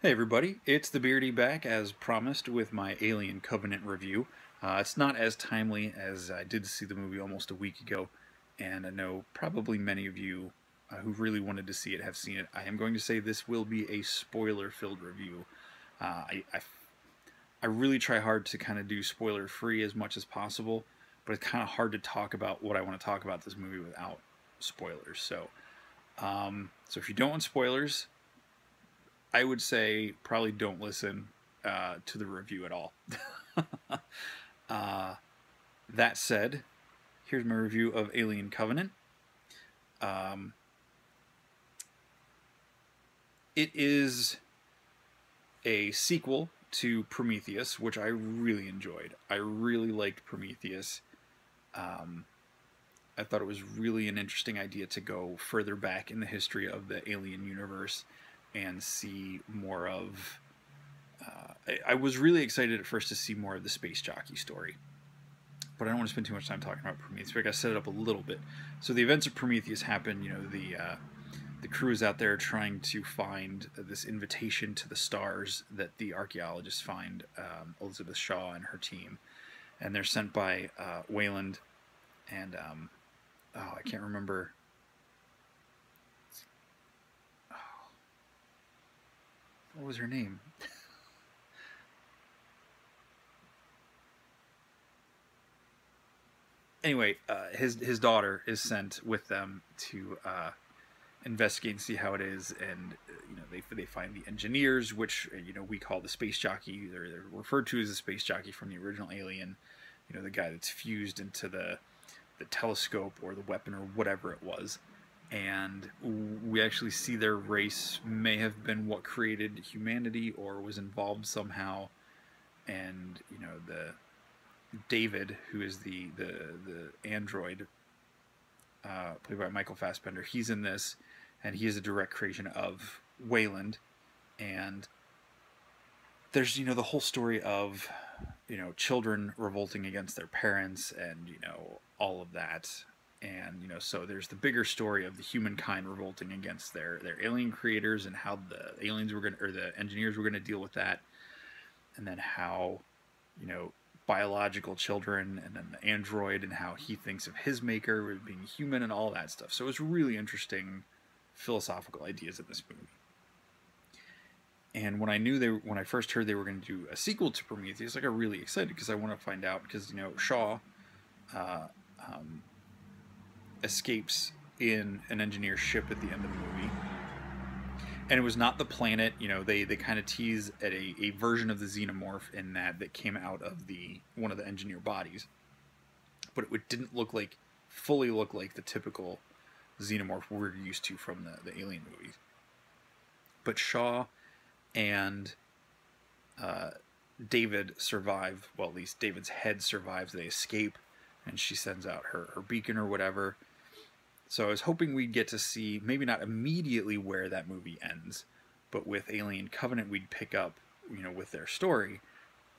Hey everybody, it's the Beardy back as promised with my Alien Covenant review. It's not as timely as I did see the movie almost a week ago, and I know probably many of you who really wanted to see it have seen it. I am going to say this will be a spoiler-filled review. I really try hard to kind of do spoiler-free as much as possible, but it's kind of hard to talk about what I want to talk about this movie without spoilers. So if you don't want spoilers, I would say probably don't listen to the review at all. uh, that said, here's my review of Alien Covenant. Um, it is a sequel to Prometheus, which I really enjoyed. I really liked Prometheus. Um, I thought it was really an interesting idea to go further back in the history of the Alien universe and see more of. I was really excited at first to see more of the space jockey story, but I don't want to spend too much time talking about Prometheus. But I got to set it up a little bit. So the events of Prometheus happen. You know, the crew is out there trying to find this invitation to the stars that the archaeologists find Elizabeth Shaw and her team, and they're sent by Wayland and I can't remember. What was her name? Anyway, his daughter is sent with them to investigate and see how it is, and you know they find the engineers, which we call the space jockey. They're referred to as the space jockey from the original Alien. You know, the guy that's fused into the telescope or the weapon or whatever it was. And we actually see their race may have been what created humanity or was involved somehow. And the David, who is the android played by Michael Fassbender, he's in this, and he is a direct creation of Wayland. And there's the whole story of children revolting against their parents, and all of that. And so there's the bigger story of the humankind revolting against their alien creators, and how the aliens were going to, or the engineers were going to deal with that. And then how biological children, and then the android, and how he thinks of his maker as being human, and all that stuff. So it's really interesting philosophical ideas in this movie. And when I first heard they were going to do a sequel to Prometheus, I got really excited because I want to find out, because Shaw uh, escapes in an engineer ship at the end of the movie, and it was not the planet. They kind of tease at a version of the Xenomorph in that came out of one of the engineer bodies, but it didn't fully look like the typical Xenomorph we're used to from the Alien movies. But Shaw and David survive. Well, at least David's head survives. They escape, and she sends out her beacon or whatever. So I was hoping we'd get to see, maybe not immediately where that movie ends, but with Alien Covenant we'd pick up, with their story.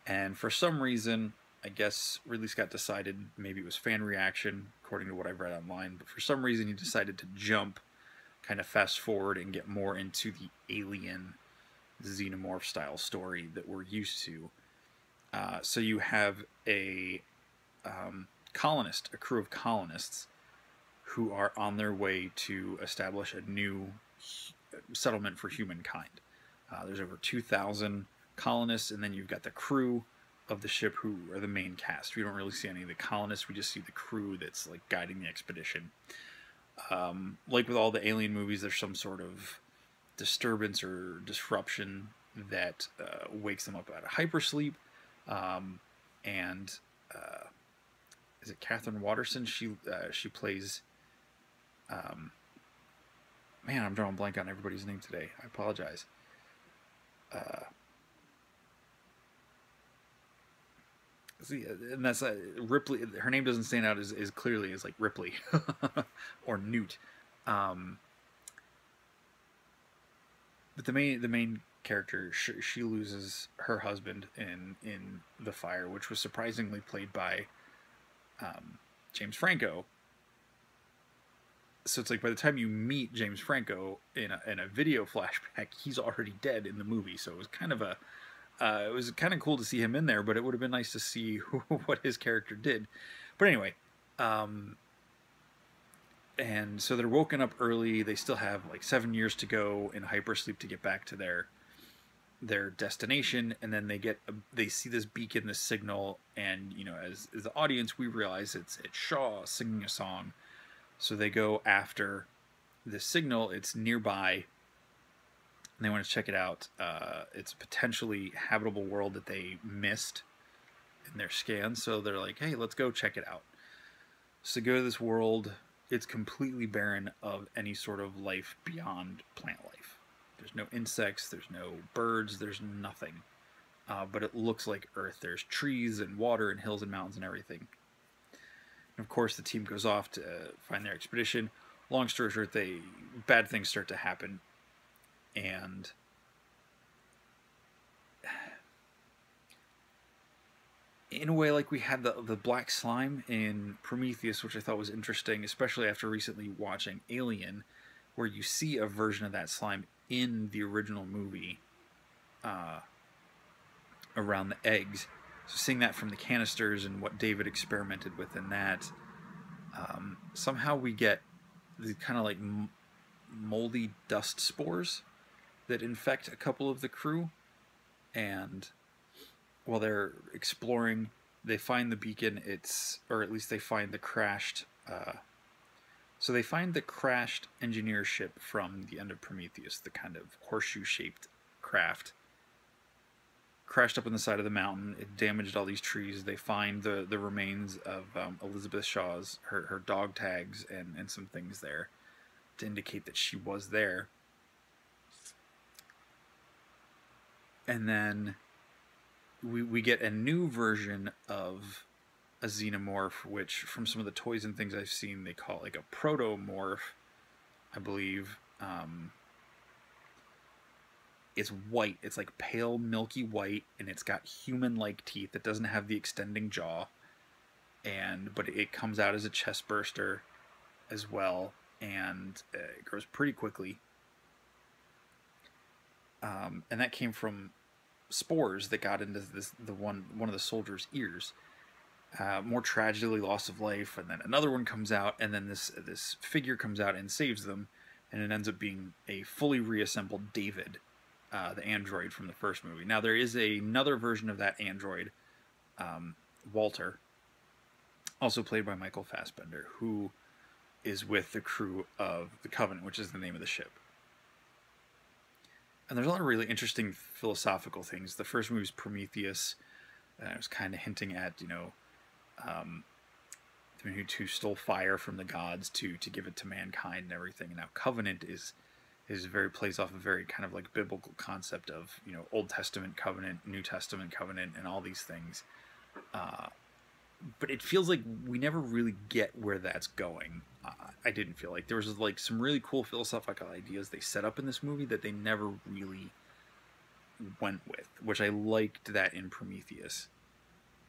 And for some reason, I guess Ridley Scott decided, maybe it was fan reaction, according to what I've read online, but for some reason he decided to jump, kind of fast forward, and get more into the Alien Xenomorph style story that we're used to. So you have a crew of colonists who are on their way to establish a new settlement for humankind. There's over 2,000 colonists, and then you've got the crew of the ship, who are the main cast. We don't really see any of the colonists, we just see the crew that's guiding the expedition. Like with all the Alien movies, there's some sort of disturbance or disruption that wakes them up out of hypersleep. And is it Catherine Watterson? She plays. Man, I'm drawing a blank on everybody's name today. I apologize. See, and that's Ripley. Her name doesn't stand out as clearly as Ripley or Newt. But the main character, she loses her husband in the fire, which was surprisingly played by James Franco. So it's like by the time you meet James Franco in a video flashback, he's already dead in the movie. So it was kind of a it was kind of cool to see him in there, but it would have been nice to see what his character did. But anyway, um, and so they're woken up early. They still have like 7 years to go in hypersleep to get back to their destination, and then they see this beacon, this signal, and you know, as the audience, we realize it's Shaw singing a song. So they go after this signal. It's nearby, and they want to check it out. It's a potentially habitable world that they missed in their scan, so they're like, hey, let's go check it out. So they go to this world. It's completely barren of any sort of life beyond plant life. There's no insects, there's no birds, there's nothing. But it looks like Earth. There's trees and water and hills and mountains and everything. And of course, the team goes off to find their expedition. Long story short, bad things start to happen. And in a way, like we had the black slime in Prometheus, which I thought was interesting, especially after recently watching Alien, where you see a version of that slime in the original movie around the eggs. So seeing that from the canisters and what David experimented with in that, somehow we get the kind of like moldy dust spores that infect a couple of the crew. And while they're exploring, they find the beacon. Or at least they find the crashed. So they find the crashed engineer ship from the end of Prometheus, the kind of horseshoe-shaped craft. Crashed up on the side of the mountain. It damaged all these trees. They find the remains of Elizabeth Shaw's, her dog tags and some things there to indicate that she was there. And then we get a new version of a xenomorph, which from some of the toys and things I've seen, they call it like a protomorph, I believe. It's white. It's like pale, milky white, and it's got human-like teeth. It doesn't have the extending jaw, but it comes out as a chest burster as well, and it grows pretty quickly. And that came from spores that got into one of the soldiers' ears. More tragically, loss of life, and then another one comes out, and then this figure comes out and saves them, and it ends up being a fully reassembled David, the android from the first movie. Now there is another version of that android, Walter, also played by Michael Fassbender, who is with the crew of the Covenant, which is the name of the ship. And there's a lot of really interesting philosophical things. The first movie was Prometheus. It was kind of hinting at, you know, who stole fire from the gods to give it to mankind and everything. And now Covenant is plays off a very kind of like biblical concept of, you know, Old Testament covenant, New Testament covenant, and all these things. But it feels like we never really get where that's going. I didn't feel like there was like some really cool philosophical ideas they set up in this movie that they never really went with, which I liked that in Prometheus.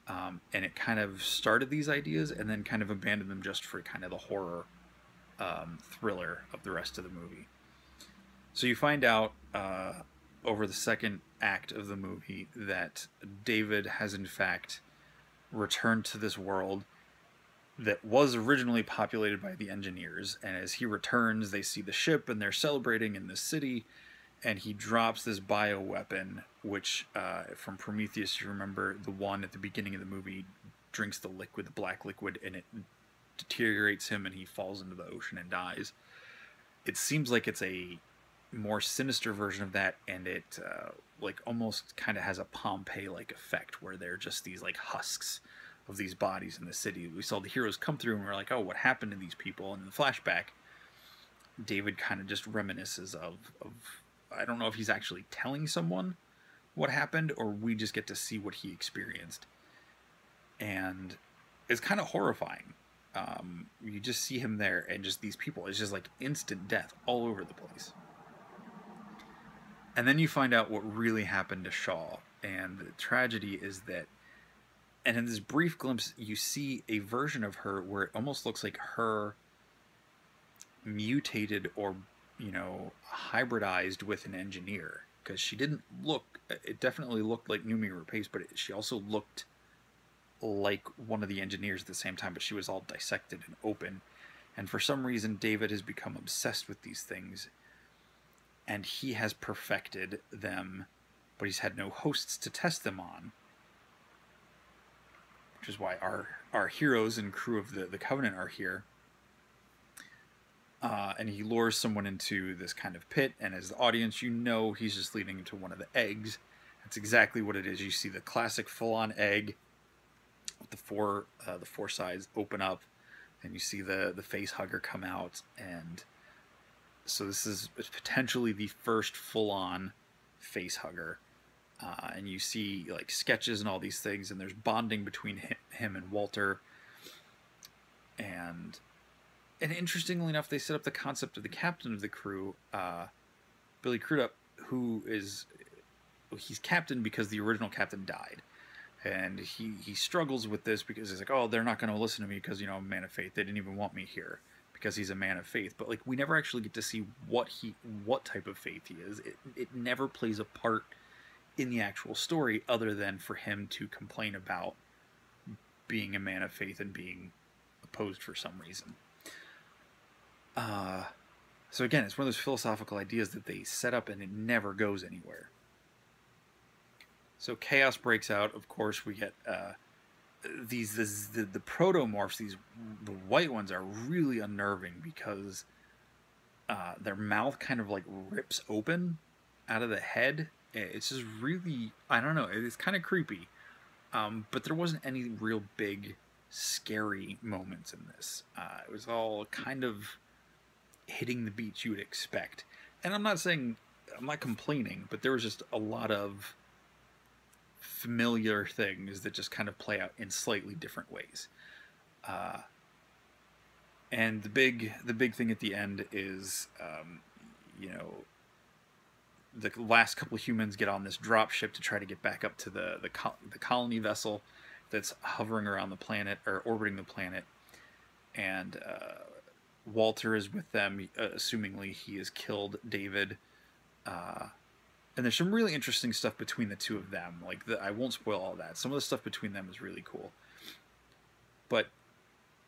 And it kind of started these ideas and then kind of abandoned them just for kind of the horror thriller of the rest of the movie. So you find out over the second act of the movie that David has in fact returned to this world that was originally populated by the engineers, and as he returns, they see the ship and they're celebrating in the city, and he drops this bioweapon, which from Prometheus, you remember the one at the beginning of the movie drinks the liquid, the black liquid, and it deteriorates him and he falls into the ocean and dies. It seems like it's a more sinister version of that, and it like almost kind of has a Pompeii-like effect where they're just these like husks of these bodies in the city. We saw the heroes come through and we're like, oh, what happened to these people? And in the flashback, David kind of just reminisces of I don't know if he's actually telling someone what happened or we just get to see what he experienced. And it's kind of horrifying. You just see him there and just these people. It's just like instant death all over the place. And then you find out what really happened to Shaw. And the tragedy is that, and in this brief glimpse, you see a version of her where it almost looks like her mutated or, hybridized with an engineer, because she didn't look. It definitely looked like Noomi Rapace, but she also looked like one of the engineers at the same time. But she was all dissected and open, and for some reason, David has become obsessed with these things, and he has perfected them, but he's had no hosts to test them on. Which is why our heroes and crew of the Covenant are here. And he lures someone into this kind of pit, and as the audience, he's just leading into one of the eggs. That's exactly what it is. You see the classic full-on egg with the four sides open up, and you see the face hugger come out, and so this is potentially the first full-on face hugger. And you see like sketches and all these things, and there's bonding between him and Walter. And interestingly enough, they set up the concept of the captain of the crew, Billy Crudup, he's captain because the original captain died. And he struggles with this because he's like, oh, they're not going to listen to me because, I'm a man of faith. They didn't even want me here because he's a man of faith. But like, we never actually get to see what type of faith he is. It never plays a part in the actual story other than for him to complain about being a man of faith and being opposed for some reason. So again, it's one of those philosophical ideas that they set up and it never goes anywhere. So chaos breaks out. Of course, we get the protomorphs. The white ones are really unnerving because their mouth kind of like rips open out of the head. It's just really, I don't know, it's kind of creepy. But there wasn't any real big scary moments in this. It was all kind of hitting the beats you would expect. And I'm not complaining, but there was just a lot of familiar things that just kind of play out in slightly different ways. And the big thing at the end is, the last couple of humans get on this drop ship to try to get back up to the colony vessel that's hovering around the planet, or orbiting the planet. And Walter is with them, assumingly he has killed David. And there's some really interesting stuff between the two of them. Like, I won't spoil all that. Some of the stuff between them is really cool. But,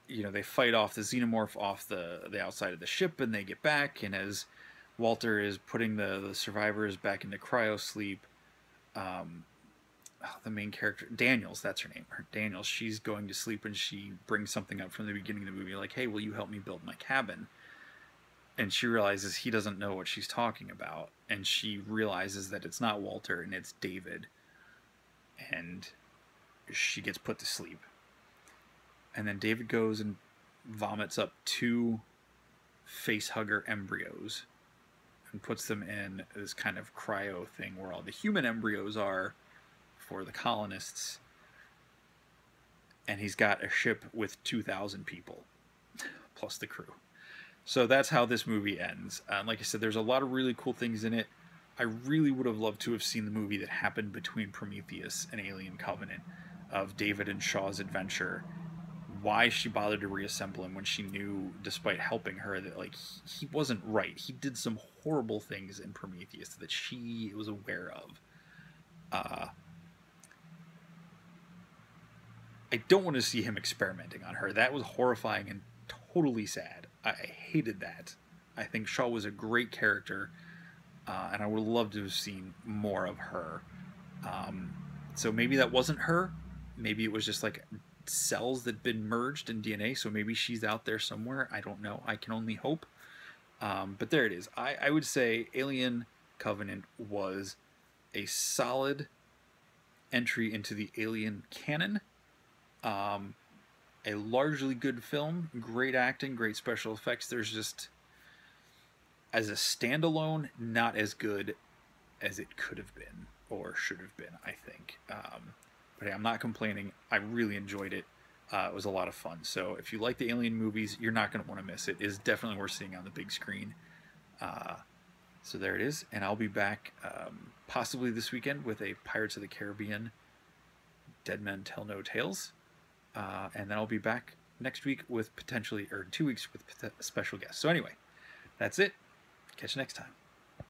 they fight off the Xenomorph off the outside of the ship, and they get back, and as Walter is putting the survivors back into cryo sleep, the main character, Daniels, that's her name. Daniels, she's going to sleep, and she brings something up from the beginning of the movie, like, hey, will you help me build my cabin? And she realizes he doesn't know what she's talking about, and she realizes that it's not Walter, and it's David. And she gets put to sleep. And then David goes and vomits up 2 facehugger embryos and puts them in this kind of cryo thing where all the human embryos are for the colonists. And he's got a ship with 2,000 people, plus the crew. So that's how this movie ends. Like I said, there's a lot of really cool things in it. I really would have loved to have seen the movie that happened between Prometheus and Alien Covenant, of David and Shaw's adventure. Why she bothered to reassemble him when she knew, despite helping her, that like he wasn't right. He did some horrible things in Prometheus that she was aware of. I don't want to see him experimenting on her. That was horrifying and totally sad. I hated that. I think Shaw was a great character, and I would love to have seen more of her. So maybe that wasn't her. Maybe it was just like cells that had been merged in DNA, so maybe she's out there somewhere. I don't know. I can only hope. But there it is. I would say Alien Covenant was a solid entry into the Alien canon. A largely good film, great acting, great special effects. There's just, as a standalone, not as good as it could have been, or should have been, I think. But hey, I'm not complaining. I really enjoyed it. It was a lot of fun. So if you like the Alien movies, you're not going to want to miss it. It is definitely worth seeing on the big screen. So there it is. And I'll be back possibly this weekend with a Pirates of the Caribbean Dead Men Tell No Tales. And then I'll be back next week with 2 weeks with special guests. So anyway, That's it. Catch you next time.